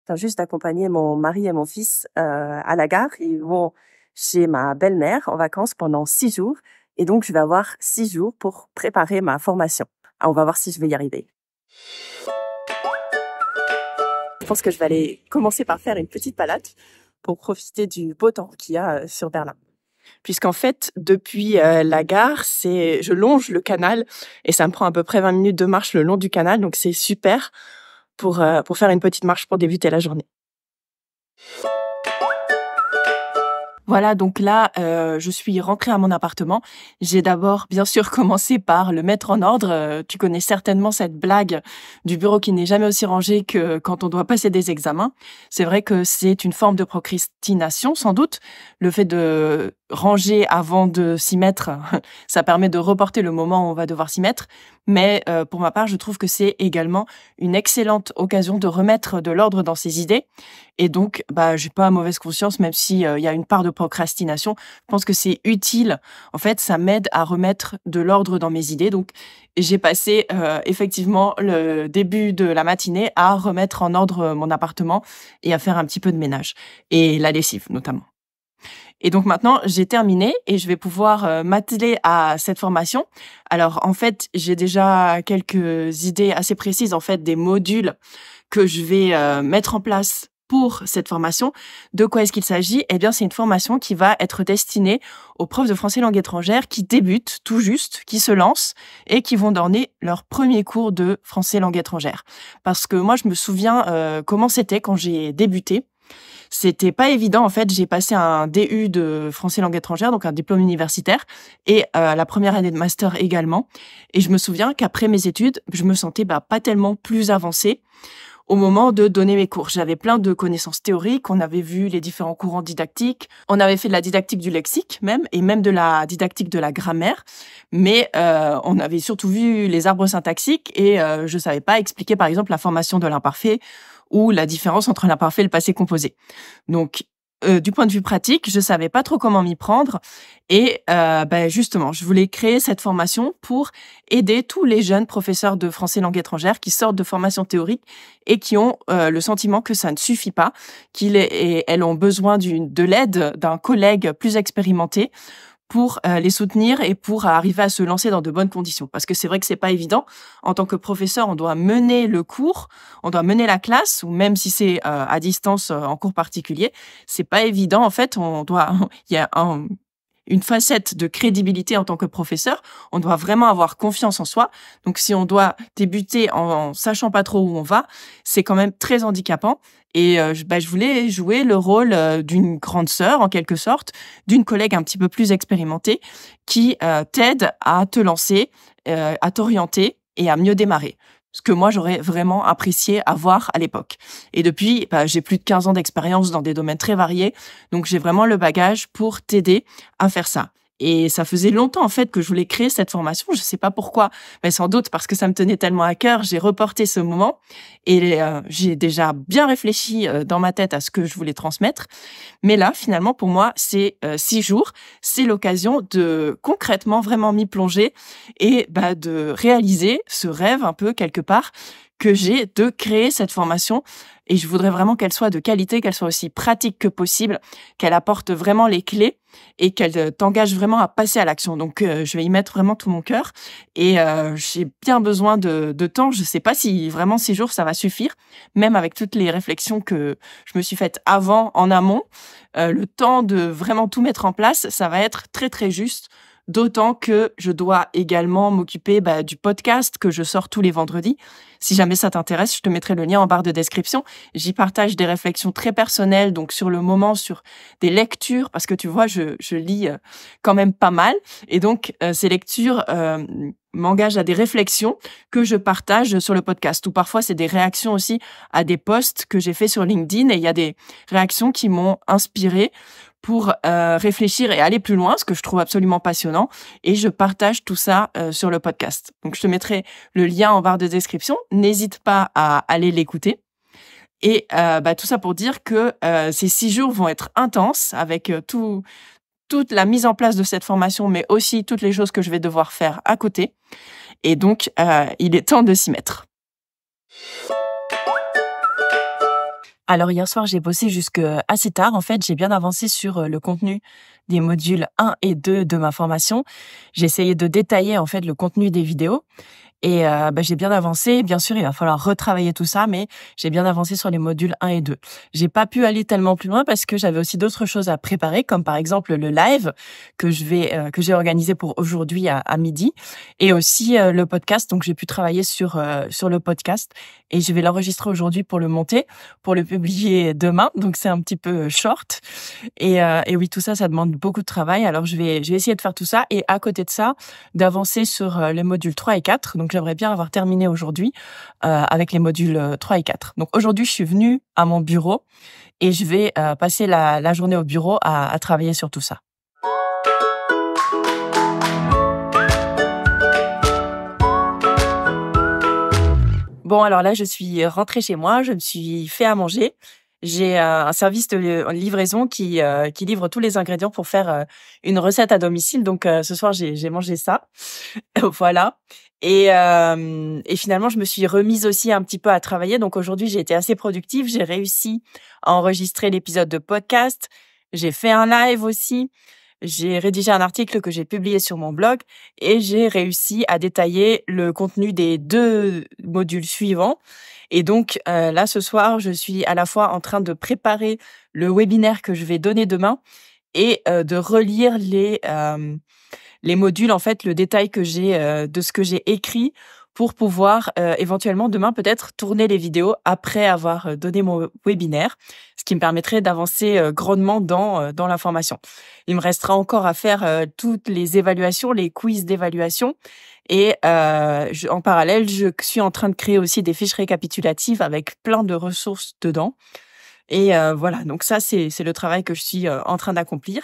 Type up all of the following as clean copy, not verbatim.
viens juste d'accompagner mon mari et mon fils à la gare. Ils vont chez ma belle-mère en vacances pendant 6 jours. Et donc, je vais avoir 6 jours pour préparer ma formation. On va voir si je vais y arriver. Je pense que je vais aller commencer par faire une petite balade pour profiter du beau temps qu'il y a sur Berlin. Puisqu'en fait, depuis la gare, je longe le canal et ça me prend à peu près 20 minutes de marche le long du canal. Donc, c'est super pour faire une petite marche pour débuter la journée. Voilà, donc là, je suis rentrée à mon appartement. J'ai d'abord, bien sûr, commencé par le mettre en ordre. Tu connais certainement cette blague du bureau qui n'est jamais aussi rangé que quand on doit passer des examens. C'est vrai que c'est une forme de procrastination, sans doute. Le fait de ranger avant de s'y mettre, ça permet de reporter le moment où on va devoir s'y mettre. Mais pour ma part, je trouve que c'est également une excellente occasion de remettre de l'ordre dans ses idées. Et donc, j'ai pas mauvaise conscience, même si il y a une part de procrastination. Je pense que c'est utile. En fait, ça m'aide à remettre de l'ordre dans mes idées. Donc, j'ai passé effectivement le début de la matinée à remettre en ordre mon appartement et à faire un petit peu de ménage. Et la lessive, notamment. Et donc maintenant, j'ai terminé et je vais pouvoir m'atteler à cette formation. Alors en fait, j'ai déjà quelques idées assez précises en fait des modules que je vais mettre en place pour cette formation. De quoi est-ce qu'il s'agit? Eh bien, c'est une formation qui va être destinée aux profs de français langue étrangère qui débutent tout juste, qui se lancent et qui vont donner leur premier cours de français langue étrangère. Parce que moi, je me souviens comment c'était quand j'ai débuté. C'était pas évident, en fait. J'ai passé un DU de français langue étrangère, donc un diplôme universitaire, et la première année de master également. Et je me souviens qu'après mes études, je me sentais pas tellement plus avancée au moment de donner mes cours. J'avais plein de connaissances théoriques, on avait vu les différents courants didactiques, on avait fait de la didactique du lexique même, et même de la didactique de la grammaire, mais on avait surtout vu les arbres syntaxiques et je savais pas expliquer par exemple la formation de l'imparfait ou la différence entre l'imparfait et le passé composé. Donc, du point de vue pratique, je savais pas trop comment m'y prendre et justement, je voulais créer cette formation pour aider tous les jeunes professeurs de français langue étrangère qui sortent de formation théorique et qui ont le sentiment que ça ne suffit pas, elles ont besoin de l'aide d'un collègue plus expérimenté pour les soutenir et pour arriver à se lancer dans de bonnes conditions. Parce que c'est vrai que c'est pas évident. En tant que professeur, on doit mener le cours, on doit mener la classe, ou même si c'est à distance en cours particulier, c'est pas évident. En fait, il y a une facette de crédibilité en tant que professeur. On doit vraiment avoir confiance en soi. Donc, si on doit débuter en sachant pas trop où on va, c'est quand même très handicapant. Et je voulais jouer le rôle d'une grande sœur, en quelque sorte, d'une collègue un petit peu plus expérimentée qui t'aide à te lancer, à t'orienter et à mieux démarrer. Ce que moi, j'aurais vraiment apprécié avoir à l'époque. Et depuis, j'ai plus de 15 ans d'expérience dans des domaines très variés. Donc, j'ai vraiment le bagage pour t'aider à faire ça. Et ça faisait longtemps, en fait, que je voulais créer cette formation. Je sais pas pourquoi, mais sans doute parce que ça me tenait tellement à cœur. J'ai reporté ce moment et j'ai déjà bien réfléchi dans ma tête à ce que je voulais transmettre. Mais là, finalement, pour moi, c'est 6 jours. C'est l'occasion de concrètement vraiment m'y plonger et de réaliser ce rêve un peu quelque part que j'ai de créer cette formation. Et je voudrais vraiment qu'elle soit de qualité, qu'elle soit aussi pratique que possible, qu'elle apporte vraiment les clés et qu'elle t'engage vraiment à passer à l'action. Donc, je vais y mettre vraiment tout mon cœur. Et j'ai bien besoin de temps. Je sais pas si vraiment 6 jours, ça va suffire. Même avec toutes les réflexions que je me suis faites avant, en amont, le temps de vraiment tout mettre en place, ça va être très, très juste. D'autant que je dois également m'occuper du podcast que je sors tous les vendredis. Si jamais ça t'intéresse, je te mettrai le lien en barre de description. J'y partage des réflexions très personnelles, donc sur le moment, sur des lectures, parce que tu vois, je lis quand même pas mal. Et donc, ces lectures m'engagent à des réflexions que je partage sur le podcast. Ou parfois, c'est des réactions aussi à des posts que j'ai fait sur LinkedIn. Et il y a des réactions qui m'ont inspirée pour réfléchir et aller plus loin, ce que je trouve absolument passionnant. Et je partage tout ça sur le podcast. Donc, je te mettrai le lien en barre de description. N'hésite pas à aller l'écouter. Et tout ça pour dire que ces 6 jours vont être intenses avec toute la mise en place de cette formation, mais aussi toutes les choses que je vais devoir faire à côté. Et donc, il est temps de s'y mettre. Alors hier soir, j'ai bossé jusque assez tard. En fait, j'ai bien avancé sur le contenu des modules 1 et 2 de ma formation. J'ai essayé de détailler en fait le contenu des vidéos et j'ai bien avancé. Bien sûr, il va falloir retravailler tout ça, mais j'ai bien avancé sur les modules 1 et 2. J'ai pas pu aller tellement plus loin parce que j'avais aussi d'autres choses à préparer, comme par exemple le live que j'ai organisé pour aujourd'hui à midi, et aussi le podcast. Donc j'ai pu travailler sur le podcast et je vais l'enregistrer aujourd'hui pour le monter, pour le publier demain. Donc c'est un petit peu short. Et oui, tout ça, ça demande beaucoup de travail. Alors je vais essayer de faire tout ça et à côté de ça, d'avancer sur les modules 3 et 4. Donc j'aimerais bien avoir terminé aujourd'hui avec les modules 3 et 4. Donc aujourd'hui, je suis venue à mon bureau et je vais passer la journée au bureau à travailler sur tout ça. Bon, alors là, je suis rentrée chez moi, je me suis fait à manger. J'ai un service de livraison qui livre tous les ingrédients pour faire une recette à domicile. Donc ce soir, j'ai mangé ça. Voilà. Et finalement, je me suis remise aussi un petit peu à travailler. Donc aujourd'hui, j'ai été assez productive. J'ai réussi à enregistrer l'épisode de podcast. J'ai fait un live aussi. J'ai rédigé un article que j'ai publié sur mon blog et j'ai réussi à détailler le contenu des 2 modules suivants. Et donc là, ce soir, je suis à la fois en train de préparer le webinaire que je vais donner demain et de relire les modules, en fait, le détail que j'ai de ce que j'ai écrit pour pouvoir éventuellement demain peut-être tourner les vidéos après avoir donné mon webinaire, ce qui me permettrait d'avancer grandement dans la formation. Il me restera encore à faire toutes les évaluations, les quiz d'évaluation. Et en parallèle, je suis en train de créer aussi des fiches récapitulatives avec plein de ressources dedans. Et voilà, donc ça, c'est le travail que je suis en train d'accomplir.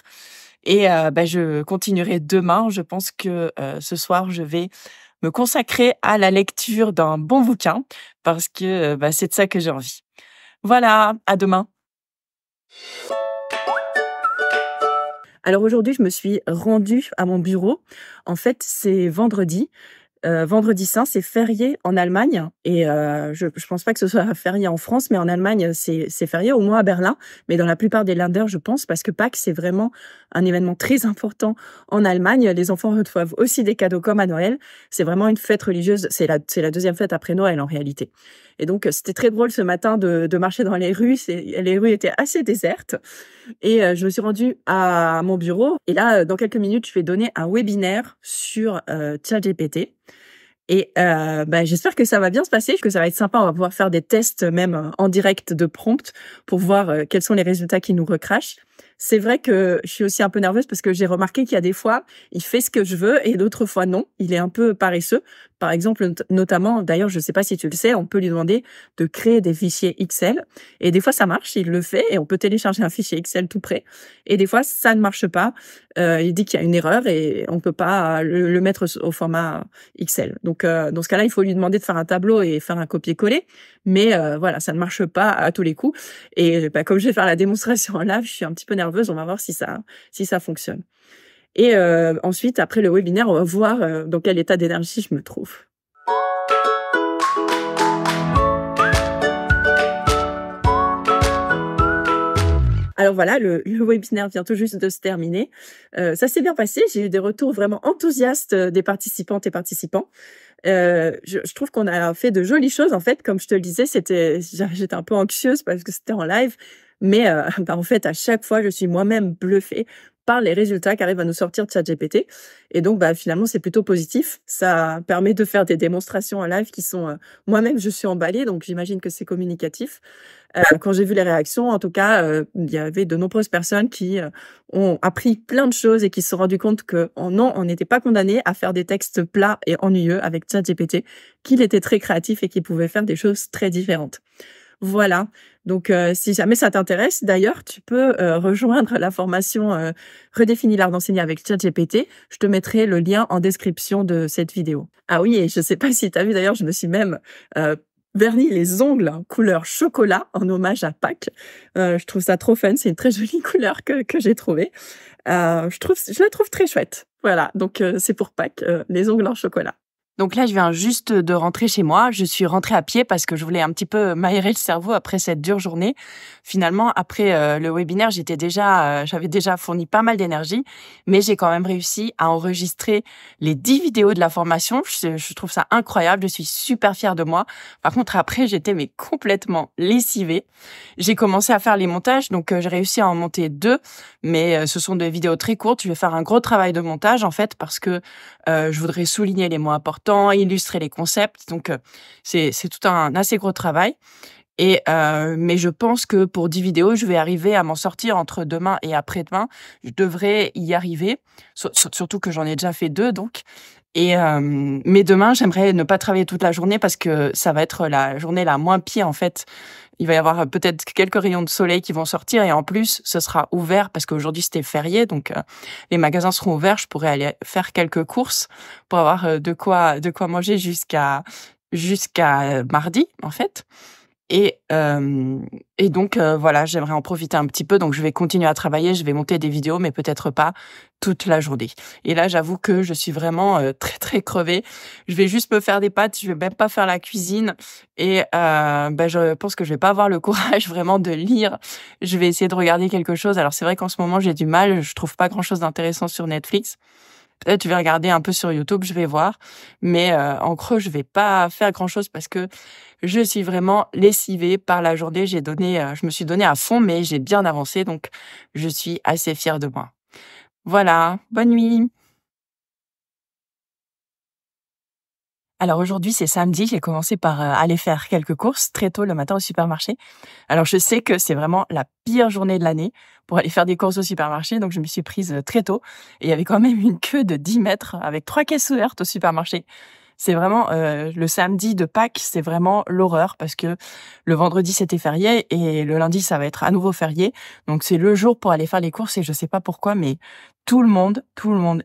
Et je continuerai demain. Je pense que ce soir, je vais me consacrer à la lecture d'un bon bouquin parce que c'est de ça que j'ai envie. Voilà, à demain. Alors aujourd'hui, je me suis rendue à mon bureau. En fait, c'est vendredi. Vendredi saint, c'est férié en Allemagne et je pense pas que ce soit férié en France, mais en Allemagne, c'est férié, au moins à Berlin, mais dans la plupart des Länder, je pense, parce que Pâques, c'est vraiment un événement très important en Allemagne. Les enfants reçoivent aussi des cadeaux comme à Noël. C'est vraiment une fête religieuse. C'est la deuxième fête après Noël, en réalité. Et donc, c'était très drôle ce matin de marcher dans les rues. Les rues étaient assez désertes. Et je me suis rendue à mon bureau. Et là, dans quelques minutes, je vais donner un webinaire sur ChatGPT. Et j'espère que ça va bien se passer, que ça va être sympa. On va pouvoir faire des tests même en direct de prompt pour voir quels sont les résultats qui nous recrachent. C'est vrai que je suis aussi un peu nerveuse parce que j'ai remarqué qu'il y a des fois, il fait ce que je veux et d'autres fois non. Il est un peu paresseux. Par exemple, notamment, d'ailleurs, je sais pas si tu le sais, on peut lui demander de créer des fichiers Excel. Et des fois, ça marche, il le fait et on peut télécharger un fichier Excel tout prêt. Et des fois, ça ne marche pas. Il dit qu'il y a une erreur et on peut pas le mettre au format Excel. Donc, dans ce cas-là, il faut lui demander de faire un tableau et faire un copier-coller. Mais voilà, ça ne marche pas à tous les coups. Et comme je vais faire la démonstration en live, je suis un petit peu nerveuse. On va voir si ça fonctionne. Et ensuite, après le webinaire, on va voir dans quel état d'énergie je me trouve. Alors voilà, le webinaire vient tout juste de se terminer. Ça s'est bien passé. J'ai eu des retours vraiment enthousiastes des participantes et participants. Je trouve qu'on a fait de jolies choses. En fait, comme je te le disais, j'étais un peu anxieuse parce que c'était en live. Mais en fait, à chaque fois, je suis moi-même bluffée par les résultats qu'arrive à nous sortir ChatGPT. Et donc, finalement, c'est plutôt positif. Ça permet de faire des démonstrations en live qui sont... moi-même, je suis emballée, donc j'imagine que c'est communicatif. Quand j'ai vu les réactions, en tout cas, il y avait de nombreuses personnes qui ont appris plein de choses et qui se sont rendues compte que non, on n'était pas condamné à faire des textes plats et ennuyeux avec ChatGPT, qu'il était très créatif et qu'il pouvait faire des choses très différentes. Voilà. Donc, si jamais ça t'intéresse, d'ailleurs, tu peux rejoindre la formation Redéfinis l'art d'enseigner avec ChatGPT. Je te mettrai le lien en description de cette vidéo. Ah oui, et je sais pas si tu as vu, d'ailleurs, je me suis même verni les ongles couleur chocolat en hommage à Pâques. Je trouve ça trop fun. C'est une très jolie couleur que j'ai trouvée. Je la trouve très chouette. Voilà. Donc, c'est pour Pâques, les ongles en chocolat. Donc là, je viens juste de rentrer chez moi. Je suis rentrée à pied parce que je voulais un petit peu m'aérer le cerveau après cette dure journée. Finalement, après le webinaire, j'avais déjà fourni pas mal d'énergie, mais j'ai quand même réussi à enregistrer les 10 vidéos de la formation. Je trouve ça incroyable. Je suis super fière de moi. Par contre, après, j'étais mais complètement lessivée. J'ai commencé à faire les montages, donc j'ai réussi à en monter 2, mais ce sont des vidéos très courtes. Je vais faire un gros travail de montage en fait parce que je voudrais souligner les mots importants, illustrer les concepts. Donc, c'est tout un assez gros travail. Mais je pense que pour 10 vidéos, je vais arriver à m'en sortir entre demain et après-demain. Je devrais y arriver. Surtout que j'en ai déjà fait 2, donc. Mais demain, j'aimerais ne pas travailler toute la journée parce que ça va être la journée la moins pire, en fait. Il va y avoir peut-être quelques rayons de soleil qui vont sortir et en plus, ce sera ouvert parce qu'aujourd'hui, c'était férié. Donc, les magasins seront ouverts. Je pourrais aller faire quelques courses pour avoir de quoi manger jusqu'à mardi, en fait. Et donc voilà, j'aimerais en profiter un petit peu, donc je vais continuer à travailler, je vais monter des vidéos, mais peut-être pas toute la journée. Et là, j'avoue que je suis vraiment très très crevée. Je vais juste me faire des pâtes, je vais même pas faire la cuisine, et je pense que je vais pas avoir le courage vraiment de lire. Je vais essayer de regarder quelque chose. Alors c'est vrai qu'en ce moment j'ai du mal, je trouve pas grand-chose d'intéressant sur Netflix. Peut-être je vais regarder un peu sur YouTube, je vais voir. Mais en gros, je vais pas faire grand-chose parce que je suis vraiment lessivée par la journée. Je me suis donnée à fond, mais j'ai bien avancé, donc je suis assez fière de moi. Voilà, bonne nuit. Alors aujourd'hui, c'est samedi, j'ai commencé par aller faire quelques courses très tôt le matin au supermarché. Alors je sais que c'est vraiment la pire journée de l'année pour aller faire des courses au supermarché, donc je me suis prise très tôt. Et il y avait quand même une queue de 10 mètres avec 3 caisses ouvertes au supermarché. C'est vraiment le samedi de Pâques, c'est vraiment l'horreur parce que le vendredi c'était férié et le lundi ça va être à nouveau férié. Donc c'est le jour pour aller faire les courses et je sais pas pourquoi, mais tout le monde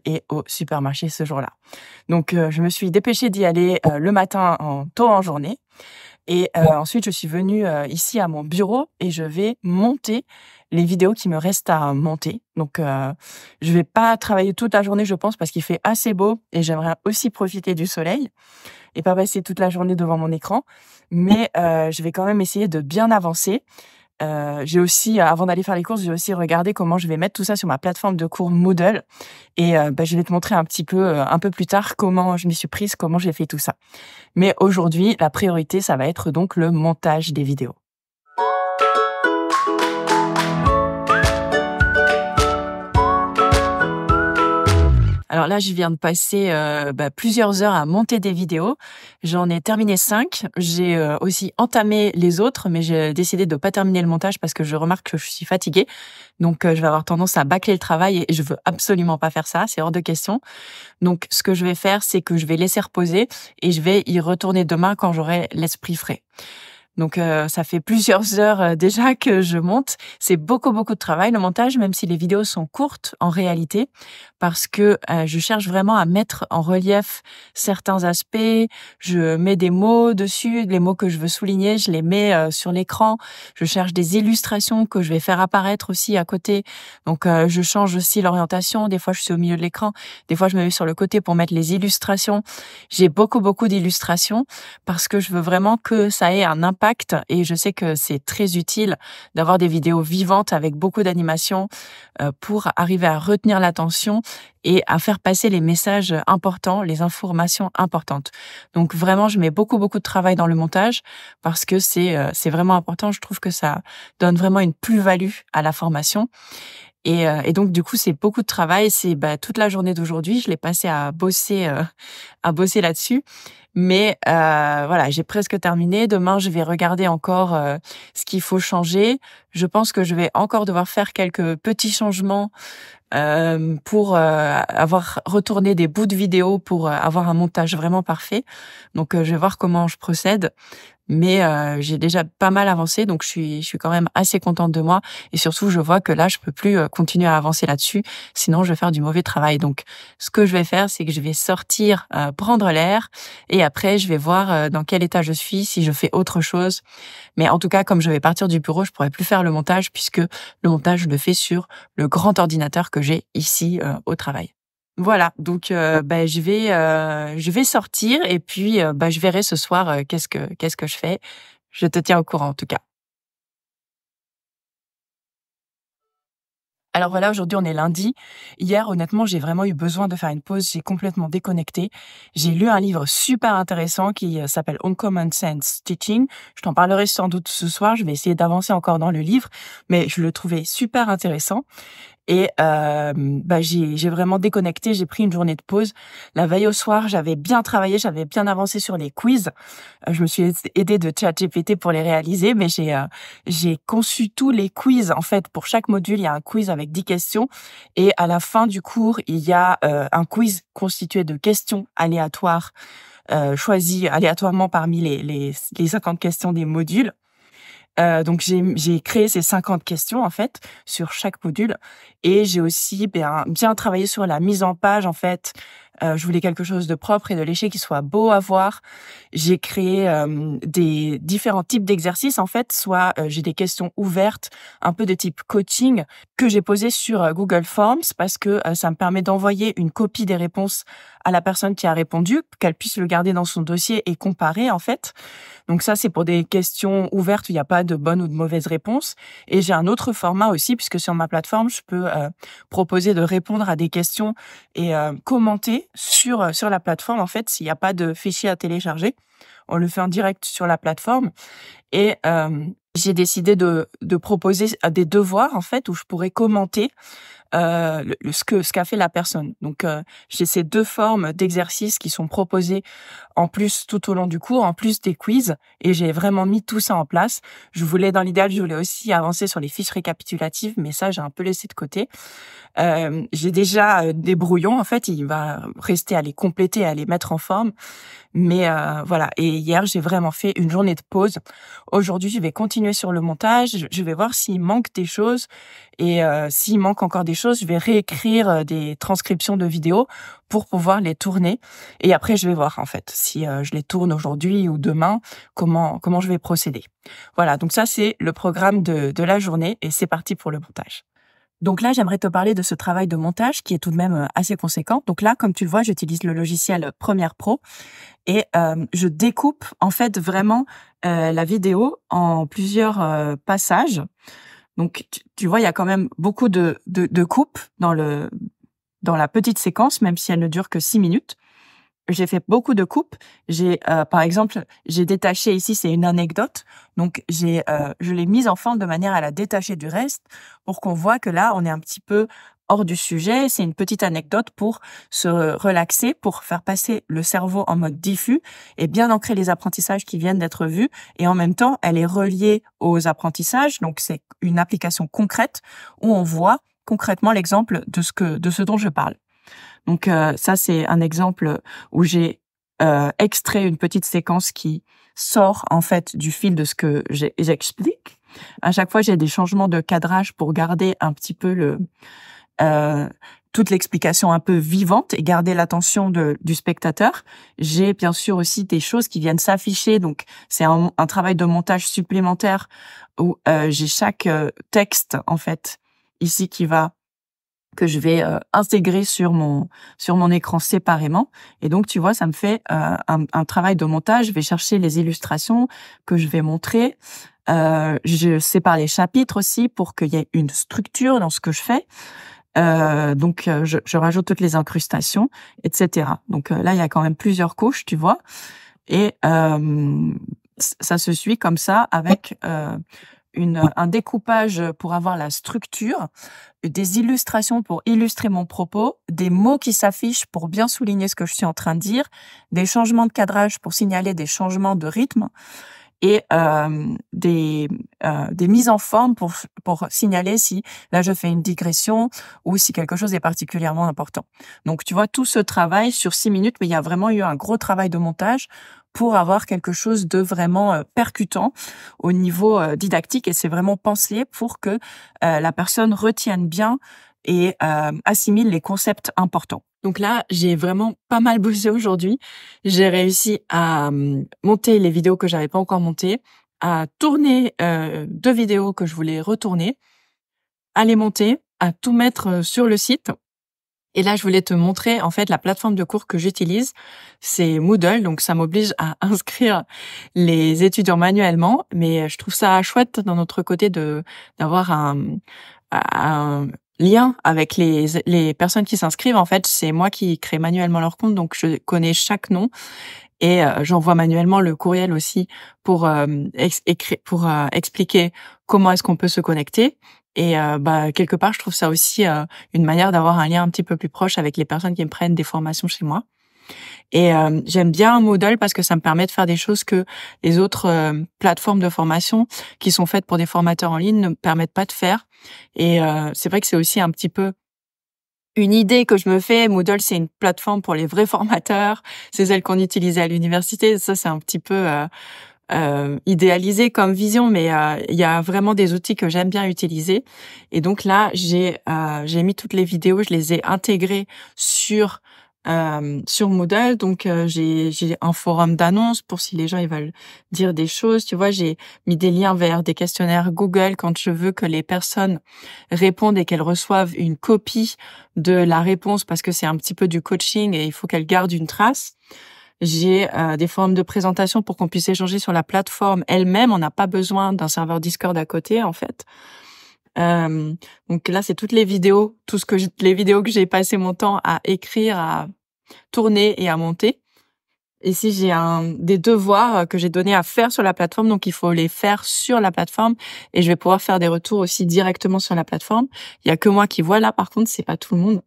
est au supermarché ce jour-là. Donc je me suis dépêchée d'y aller le matin tôt en journée. Et ensuite, je suis venue ici à mon bureau et je vais monter les vidéos qui me restent à monter. Donc, je vais pas travailler toute la journée, je pense, parce qu'il fait assez beau et j'aimerais aussi profiter du soleil et pas passer toute la journée devant mon écran. Mais je vais quand même essayer de bien avancer. J'ai aussi, avant d'aller faire les courses, j'ai aussi regardé comment je vais mettre tout ça sur ma plateforme de cours Moodle. Et je vais te montrer un peu plus tard comment je m'y suis prise, comment j'ai fait tout ça. Mais aujourd'hui, la priorité, ça va être donc le montage des vidéos. Alors là, je viens de passer plusieurs heures à monter des vidéos. J'en ai terminé 5. J'ai aussi entamé les autres, mais j'ai décidé de pas terminer le montage parce que je remarque que je suis fatiguée. Donc je vais avoir tendance à bâcler le travail et je veux absolument pas faire ça, c'est hors de question. Donc ce que je vais faire, c'est que je vais laisser reposer et je vais y retourner demain quand j'aurai l'esprit frais. Donc ça fait plusieurs heures déjà que je monte. C'est beaucoup de travail le montage, même si les vidéos sont courtes en réalité, parce que je cherche vraiment à mettre en relief certains aspects. Je mets des mots dessus, les mots que je veux souligner, je les mets sur l'écran. Je cherche des illustrations que je vais faire apparaître aussi à côté. Donc je change aussi l'orientation. Des fois je suis au milieu de l'écran, des fois je me mets sur le côté pour mettre les illustrations. J'ai beaucoup d'illustrations parce que je veux vraiment que ça ait un impact et je sais que c'est très utile d'avoir des vidéos vivantes avec beaucoup d'animation pour arriver à retenir l'attention et à faire passer les messages importants, les informations importantes. Donc vraiment, je mets beaucoup de travail dans le montage parce que c'est vraiment important. Je trouve que ça donne vraiment une plus-value à la formation. Et donc du coup, c'est beaucoup de travail. C'est toute la journée d'aujourd'hui, je l'ai passé à bosser là-dessus. Mais voilà, j'ai presque terminé. Demain, je vais regarder encore ce qu'il faut changer. Je pense que je vais encore devoir faire quelques petits changements pour avoir retourné des bouts de vidéo pour avoir un montage vraiment parfait. Donc je vais voir comment je procède. Mais j'ai déjà pas mal avancé, donc je suis quand même assez contente de moi. Et surtout, je vois que là, je peux plus continuer à avancer là-dessus, sinon je vais faire du mauvais travail. Donc, ce que je vais faire, c'est que je vais sortir, prendre l'air, et après, je vais voir dans quel état je suis, si je fais autre chose. Mais en tout cas, comme je vais partir du bureau, je pourrai plus faire le montage, puisque le montage, je le fais sur le grand ordinateur que j'ai ici au travail. Voilà, donc je vais sortir et puis, je verrai ce soir, qu'est-ce que je fais. Je te tiens au courant en tout cas. Alors voilà, aujourd'hui on est lundi. Hier, honnêtement, j'ai vraiment eu besoin de faire une pause, j'ai complètement déconnecté. J'ai lu un livre super intéressant qui s'appelle Uncommon Sense Teaching. Je t'en parlerai sans doute ce soir, je vais essayer d'avancer encore dans le livre, mais je le trouvais super intéressant. Et j'ai vraiment déconnecté, j'ai pris une journée de pause. La veille au soir, j'avais bien travaillé, j'avais bien avancé sur les quiz. Je me suis aidée de ChatGPT pour les réaliser, mais j'ai conçu tous les quiz. En fait, pour chaque module, il y a un quiz avec 10 questions. Et à la fin du cours, il y a un quiz constitué de questions aléatoires, choisies aléatoirement parmi les 50 questions des modules. Donc j'ai créé ces 50 questions en fait sur chaque module et j'ai aussi bien travaillé sur la mise en page en fait. Je voulais quelque chose de propre et de léché qui soit beau à voir. J'ai créé des différents types d'exercices en fait, soit j'ai des questions ouvertes, un peu de type coaching que j'ai posées sur Google Forms parce que ça me permet d'envoyer une copie des réponses à la personne qui a répondu, qu'elle puisse le garder dans son dossier et comparer en fait. Donc ça, c'est pour des questions ouvertes où il n'y a pas de bonne ou de mauvaise réponse. Et j'ai un autre format aussi, puisque sur ma plateforme, je peux proposer de répondre à des questions et commenter sur la plateforme, en fait, s'il n'y a pas de fichier à télécharger. On le fait en direct sur la plateforme. Et j'ai décidé de proposer des devoirs, en fait, où je pourrais commenter ce qu'a fait la personne. Donc j'ai ces deux formes d'exercices qui sont proposés en plus tout au long du cours, en plus des quiz, et j'ai vraiment mis tout ça en place. Dans l'idéal, je voulais aussi avancer sur les fiches récapitulatives, mais ça j'ai un peu laissé de côté. J'ai déjà des brouillons, en fait, il va rester à les compléter, à les mettre en forme. Mais voilà, et hier, j'ai vraiment fait une journée de pause. Aujourd'hui, je vais continuer sur le montage. Je vais voir s'il manque des choses. Et s'il manque encore des choses, je vais réécrire des transcriptions de vidéos pour pouvoir les tourner. Et après, je vais voir, en fait, si je les tourne aujourd'hui ou demain, comment je vais procéder. Voilà, donc ça, c'est le programme de la journée et c'est parti pour le montage. Donc là, j'aimerais te parler de ce travail de montage qui est tout de même assez conséquent. Donc là, comme tu le vois, j'utilise le logiciel Premiere Pro et je découpe en fait vraiment la vidéo en plusieurs passages. Donc tu vois, il y a quand même beaucoup de coupes dans la petite séquence, même si elle ne dure que 6 minutes. J'ai fait beaucoup de coupes. Par exemple, j'ai détaché ici, c'est une anecdote. Donc, je l'ai mise en forme de manière à la détacher du reste pour qu'on voit que là, on est un petit peu hors du sujet. C'est une petite anecdote pour se relaxer, pour faire passer le cerveau en mode diffus et bien ancrer les apprentissages qui viennent d'être vus. Et en même temps, elle est reliée aux apprentissages. Donc, c'est une application concrète où on voit concrètement l'exemple de ce dont je parle. Donc ça, c'est un exemple où j'ai extrait une petite séquence qui sort en fait du fil de ce que j'explique. À chaque fois, j'ai des changements de cadrage pour garder un petit peu euh, toute l'explication un peu vivante et garder l'attention du spectateur. J'ai bien sûr aussi des choses qui viennent s'afficher, donc c'est un travail de montage supplémentaire où j'ai chaque texte en fait ici que je vais intégrer sur mon écran séparément. Et donc, tu vois, ça me fait un travail de montage. Je vais chercher les illustrations que je vais montrer. Je sépare les chapitres aussi pour qu'il y ait une structure dans ce que je fais. Je rajoute toutes les incrustations, etc. Donc là, il y a quand même plusieurs couches, tu vois. Et ça se suit comme ça avec un découpage pour avoir la structure, des illustrations pour illustrer mon propos, des mots qui s'affichent pour bien souligner ce que je suis en train de dire, des changements de cadrage pour signaler des changements de rythme et des mises en forme pour signaler si là je fais une digression ou si quelque chose est particulièrement important. Donc tu vois tout ce travail sur 6 minutes, mais il y a vraiment eu un gros travail de montage pour avoir quelque chose de vraiment percutant au niveau didactique et c'est vraiment pensé pour que la personne retienne bien et assimile les concepts importants. Donc là, j'ai vraiment pas mal bossé aujourd'hui. J'ai réussi à monter les vidéos que j'avais pas encore montées, à tourner 2 vidéos que je voulais retourner, à les monter, à tout mettre sur le site. Et là, je voulais te montrer, en fait, la plateforme de cours que j'utilise. C'est Moodle, donc ça m'oblige à inscrire les étudiants manuellement. Mais je trouve ça chouette d'un autre côté d'avoir un lien avec les personnes qui s'inscrivent. En fait, c'est moi qui crée manuellement leur compte, donc je connais chaque nom. Et j'envoie manuellement le courriel aussi pour expliquer comment est-ce qu'on peut se connecter. Et quelque part, je trouve ça aussi une manière d'avoir un lien un petit peu plus proche avec les personnes qui me prennent des formations chez moi. Et j'aime bien Moodle parce que ça me permet de faire des choses que les autres plateformes de formation qui sont faites pour des formateurs en ligne ne me permettent pas de faire. Et c'est vrai que c'est aussi un petit peu une idée que je me fais. Moodle, c'est une plateforme pour les vrais formateurs. C'est celle qu'on utilisait à l'université. Ça, c'est un petit peu idéalisé comme vision, mais il y a vraiment des outils que j'aime bien utiliser. Et donc là, j'ai mis toutes les vidéos, je les ai intégrées sur Moodle. Donc j'ai un forum d'annonces pour si les gens ils veulent dire des choses. Tu vois, j'ai mis des liens vers des questionnaires Google quand je veux que les personnes répondent et qu'elles reçoivent une copie de la réponse parce que c'est un petit peu du coaching et il faut qu'elles gardent une trace. J'ai des forums de présentation pour qu'on puisse échanger sur la plateforme elle-même. On n'a pas besoin d'un serveur Discord à côté, en fait. Donc là, c'est toutes les vidéos, les vidéos que j'ai passé mon temps à écrire, à tourner et à monter. Ici, j'ai des devoirs que j'ai donnés à faire sur la plateforme, donc il faut les faire sur la plateforme et je vais pouvoir faire des retours aussi directement sur la plateforme. Il y a que moi qui vois là, par contre, c'est pas tout le monde.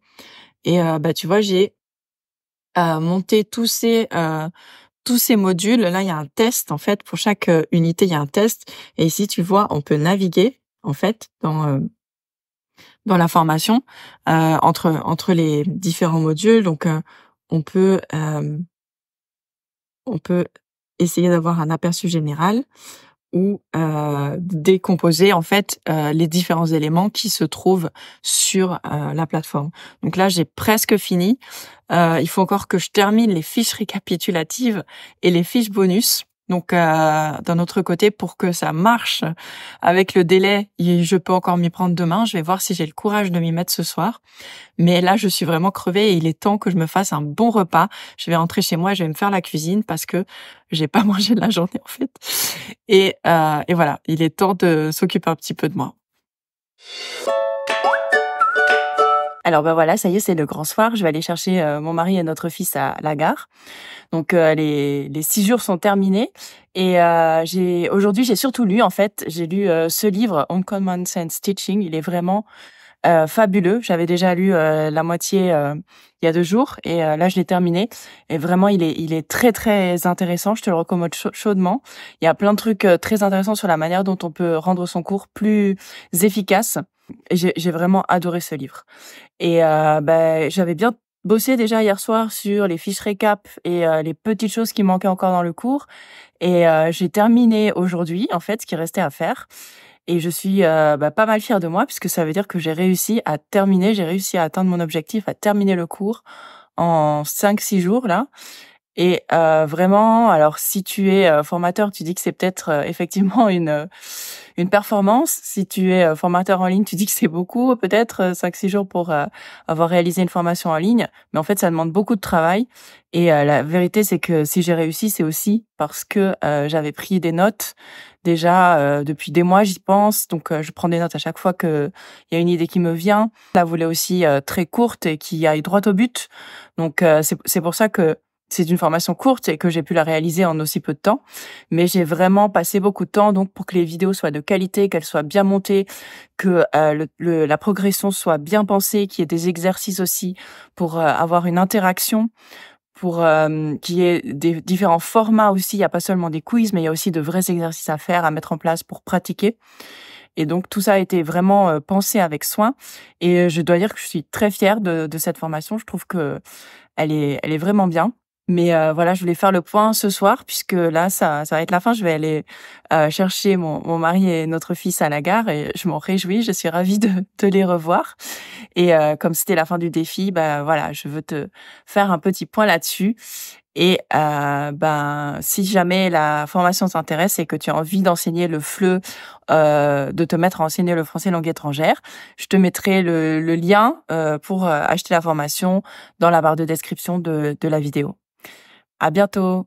Et tu vois, j'ai monté tous ces modules. Là, il y a un test en fait pour chaque unité, il y a un test. Et ici, tu vois, on peut naviguer en fait dans la formation entre les différents modules. Donc, on peut essayer d'avoir un aperçu général ou décomposer en fait les différents éléments qui se trouvent sur la plateforme. Donc là, j'ai presque fini. Il faut encore que je termine les fiches récapitulatives et les fiches bonus. Donc d'un autre côté, pour que ça marche avec le délai, je peux encore m'y prendre demain. Je vais voir si j'ai le courage de m'y mettre ce soir. Mais là, je suis vraiment crevée et il est temps que je me fasse un bon repas. Je vais rentrer chez moi, je vais me faire la cuisine parce que j'ai pas mangé de la journée en fait. Et voilà, il est temps de s'occuper un petit peu de moi. Alors voilà, ça y est, c'est le grand soir. Je vais aller chercher mon mari et notre fils à la gare. Donc les 6 jours sont terminés et aujourd'hui j'ai surtout lu en fait. J'ai lu ce livre Uncommon Sense Teaching. Il est vraiment fabuleux. J'avais déjà lu la moitié il y a 2 jours et là je l'ai terminé et vraiment il est très très intéressant. Je te le recommande chaudement. Il y a plein de trucs très intéressants sur la manière dont on peut rendre son cours plus efficace. Et j'ai vraiment adoré ce livre. Et j'avais bien bossé déjà hier soir sur les fiches récap et les petites choses qui manquaient encore dans le cours et j'ai terminé aujourd'hui en fait ce qui restait à faire. Et je suis pas mal fière de moi puisque ça veut dire que j'ai réussi à atteindre mon objectif, à terminer le cours en 5-6 jours là. Et vraiment, alors si tu es formateur, tu dis que c'est peut-être effectivement une performance. Si tu es formateur en ligne, tu dis que c'est beaucoup, peut-être 5-6 jours pour avoir réalisé une formation en ligne. Mais en fait, ça demande beaucoup de travail. Et la vérité, c'est que si j'ai réussi, c'est aussi parce que j'avais pris des notes. Déjà, depuis des mois, j'y pense. Donc, je prends des notes à chaque fois qu'il y a une idée qui me vient. Je la voulais aussi très courte et qui aille droit au but. Donc, c'est pour ça que c'est une formation courte et que j'ai pu la réaliser en aussi peu de temps. Mais j'ai vraiment passé beaucoup de temps donc pour que les vidéos soient de qualité, qu'elles soient bien montées, que la progression soit bien pensée, qu'il y ait des exercices aussi pour avoir une interaction, pour qu'il y ait des différents formats aussi. Il n'y a pas seulement des quiz, mais il y a aussi de vrais exercices à faire, à mettre en place pour pratiquer. Et donc tout ça a été vraiment pensé avec soin. Et je dois dire que je suis très fière de cette formation. Je trouve que elle est vraiment bien. Mais voilà, je voulais faire le point ce soir puisque là, ça va être la fin. Je vais aller chercher mon mari et notre fils à la gare et je m'en réjouis. Je suis ravie de les revoir. Et comme c'était la fin du défi, voilà, je veux te faire un petit point là-dessus. Et si jamais la formation t'intéresse et que tu as envie d'enseigner le FLE, de te mettre à enseigner le français langue étrangère, je te mettrai le lien pour acheter la formation dans la barre de description de la vidéo. À bientôt.